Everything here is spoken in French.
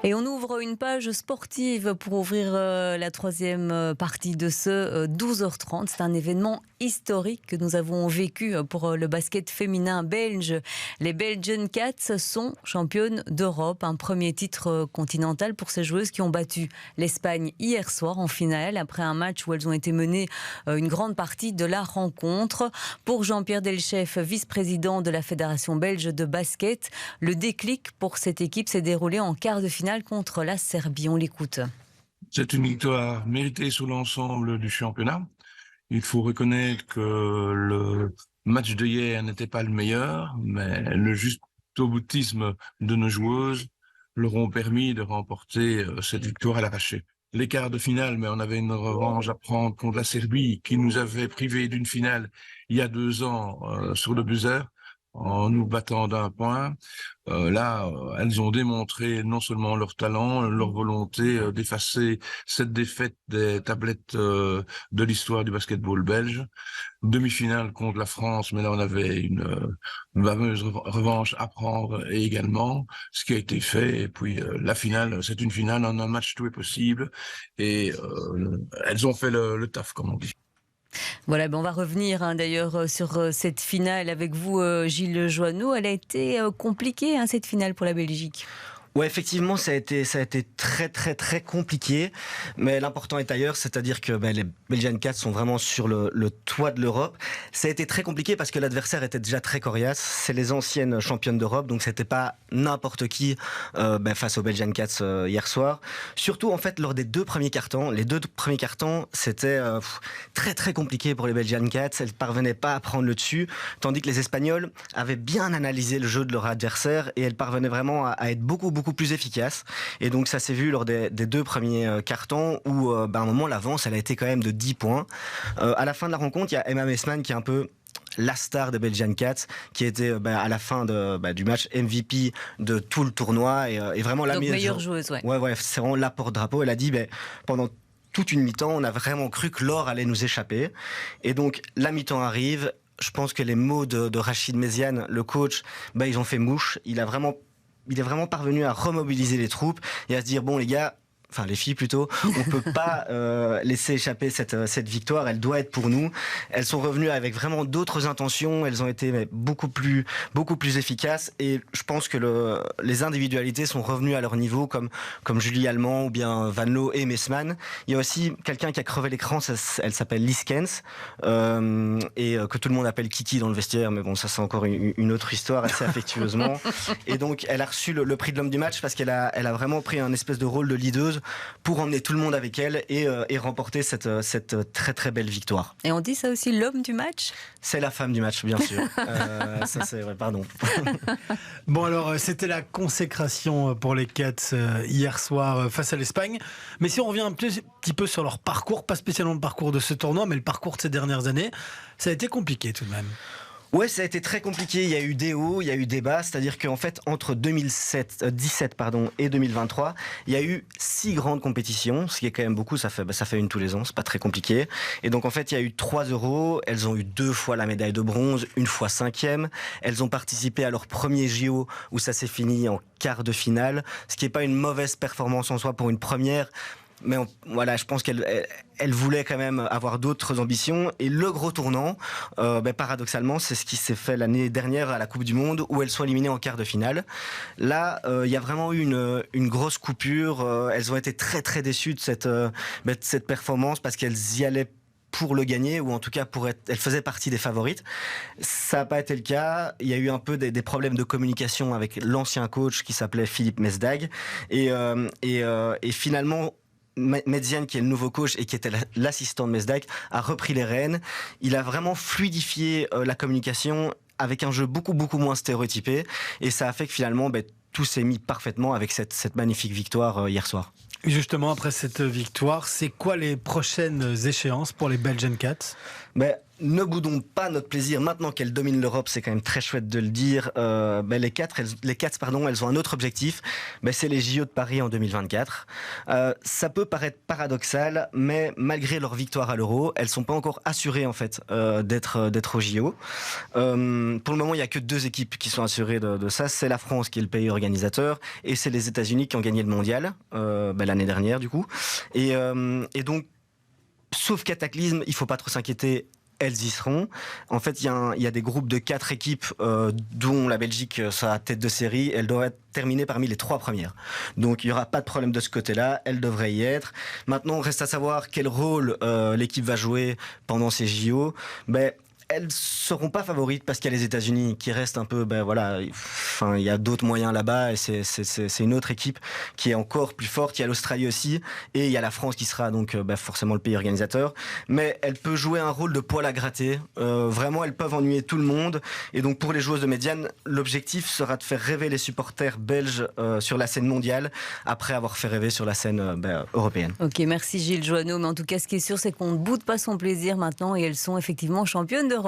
Et on ouvre une page sportive pour ouvrir la troisième partie de ce 12h30. C'est un événement historique que nous avons vécu pour le basket féminin belge. Les Belgian Cats sont championnes d'Europe. Un premier titre continental pour ces joueuses qui ont battu l'Espagne hier soir en finale après un match où elles ont été menées une grande partie de la rencontre. Pour Jean-Pierre Delchef, vice-président de la Fédération belge de basket, le déclic pour cette équipe s'est déroulé en quart de finale contre la Serbie. On l'écoute. C'est une victoire méritée sur l'ensemble du championnat. Il faut reconnaître que le match de hier n'était pas le meilleur, mais le juste au-boutisme de nos joueuses leur ont permis de remporter cette victoire à l'arraché. Les quarts de finale, mais on avait une revanche à prendre contre la Serbie qui nous avait privés d'une finale il y a 2 ans sur le buzzer en nous battant d'un point. Elles ont démontré non seulement leur talent, leur volonté d'effacer cette défaite des tablettes de l'histoire du basketball belge. Demi-finale contre la France, mais là on avait une fameuse revanche à prendre et également ce qui a été fait. Et puis la finale, c'est une finale, en un match tout est possible et elles ont fait le taf, comme on dit. Voilà, on va revenir d'ailleurs sur cette finale avec vous, Gilles Joanneau. Elle a été compliquée, cette finale pour la Belgique. Ouais, effectivement, ça a été très très très compliqué, mais l'important est ailleurs, c'est-à-dire que les Belgian Cats sont vraiment sur le toit de l'Europe. Ça a été très compliqué parce que l'adversaire était déjà très coriace. C'est les anciennes championnes d'Europe, donc c'était pas n'importe qui face aux Belgian Cats hier soir. Surtout en fait lors des 2 premiers cartons. Les 2 premiers cartons, c'était très très compliqué pour les Belgian Cats. Elles parvenaient pas à prendre le dessus, tandis que les Espagnols avaient bien analysé le jeu de leur adversaire et elles parvenaient vraiment à être beaucoup plus efficace. Et donc ça s'est vu lors des 2 premiers cartons où à un moment l'avance elle a été quand même de 10 points. À la fin de la rencontre, il y a Emma Messman qui est un peu la star des Belgian Cats, qui était à la fin du match MVP de tout le tournoi et vraiment la meilleure joueuse. Ouais, c'est vraiment la porte-drapeau. Elle a dit pendant toute une mi-temps, on a vraiment cru que l'or allait nous échapper. Et donc la mi-temps arrive. Je pense que les mots de Rachid Méziane, le coach, ils ont fait mouche. Il est vraiment parvenu à remobiliser les troupes et à se dire, bon les gars, enfin les filles plutôt, on peut pas laisser échapper cette victoire, elle doit être pour nous. Elles sont revenues avec vraiment d'autres intentions, elles ont été beaucoup plus efficaces et je pense que les individualités sont revenues à leur niveau comme Julie Allemand ou bien Van Loo et Messman. Il y a aussi quelqu'un qui a crevé l'écran, elle s'appelle Liskens et que tout le monde appelle Kiki dans le vestiaire, mais bon ça c'est encore une autre histoire assez affectueusement. Et donc elle a reçu le prix de l'homme du match parce qu'elle a vraiment pris un espèce de rôle de leaduse pour emmener tout le monde avec elle et remporter cette très très belle victoire. Et on dit ça aussi, l'homme du match ? C'est la femme du match, bien sûr. Ça c'est vrai, pardon. Bon alors, c'était la consécration pour les Cats hier soir face à l'Espagne. Mais si on revient un petit peu sur leur parcours, pas spécialement le parcours de ce tournoi, mais le parcours de ces dernières années, ça a été compliqué tout de même. Ouais, ça a été très compliqué. Il y a eu des hauts, il y a eu des bas. C'est-à-dire qu'en fait, entre 2017 et 2023, il y a eu 6 grandes compétitions, ce qui est quand même beaucoup. Ça fait une tous les ans. C'est pas très compliqué. Et donc, en fait, il y a eu 3 euros. Elles ont eu 2 fois la médaille de bronze, une fois 5e. Elles ont participé à leur premier JO où ça s'est fini en quart de finale, ce qui est pas une mauvaise performance en soi pour une première. Mais voilà, je pense qu'elle voulait quand même avoir d'autres ambitions. Et le gros tournant, paradoxalement, c'est ce qui s'est fait l'année dernière à la Coupe du Monde, où elles sont éliminées en quart de finale. Là, il y a vraiment eu une grosse coupure. Elles ont été très très déçues de cette performance parce qu'elles y allaient pour le gagner, ou en tout cas elle faisait partie des favorites. Ça n'a pas été le cas. Il y a eu un peu des problèmes de communication avec l'ancien coach qui s'appelait Philippe Mesdag. Et finalement, Medzian, qui est le nouveau coach et qui était l'assistant de Mesdag, a repris les rênes. Il a vraiment fluidifié la communication avec un jeu beaucoup moins stéréotypé et ça a fait que finalement tout s'est mis parfaitement avec cette magnifique victoire hier soir. Justement, après cette victoire, c'est quoi les prochaines échéances pour les Belgian Cats ? ne boudons pas notre plaisir maintenant qu'elle domine l'Europe, c'est quand même très chouette de le dire. Les Cats, elles ont un autre objectif, c'est les JO de Paris en 2024. Ça peut paraître paradoxal, mais malgré leur victoire à l'Euro, elles sont pas encore assurées en fait d'être aux JO. Pour le moment, il y a que 2 équipes qui sont assurées de ça. C'est la France qui est le pays organisateur et c'est les États-Unis qui ont gagné le mondial l'année dernière du coup. Et donc, sauf cataclysme, il faut pas trop s'inquiéter. Elles y seront. En fait, il y a des groupes de 4 équipes, dont la Belgique sera tête de série. Elle doit être terminée parmi les 3 premières. Donc, il n'y aura pas de problème de ce côté-là. Elle devrait y être. Maintenant, reste à savoir quel rôle l'équipe va jouer pendant ces JO. Elles seront pas favorites parce qu'il y a les États-Unis qui restent un peu, il y a d'autres moyens là-bas et c'est une autre équipe qui est encore plus forte. Il y a l'Australie aussi et il y a la France qui sera donc forcément le pays organisateur. Mais elle peut jouer un rôle de poil à gratter. Vraiment, elles peuvent ennuyer tout le monde. Et donc pour les joueuses de médiane, l'objectif sera de faire rêver les supporters belges sur la scène mondiale après avoir fait rêver sur la scène européenne. Ok, merci Gilles Joanneau. Mais en tout cas, ce qui est sûr, c'est qu'on ne boude pas son plaisir maintenant et elles sont effectivement championnes d'Europe.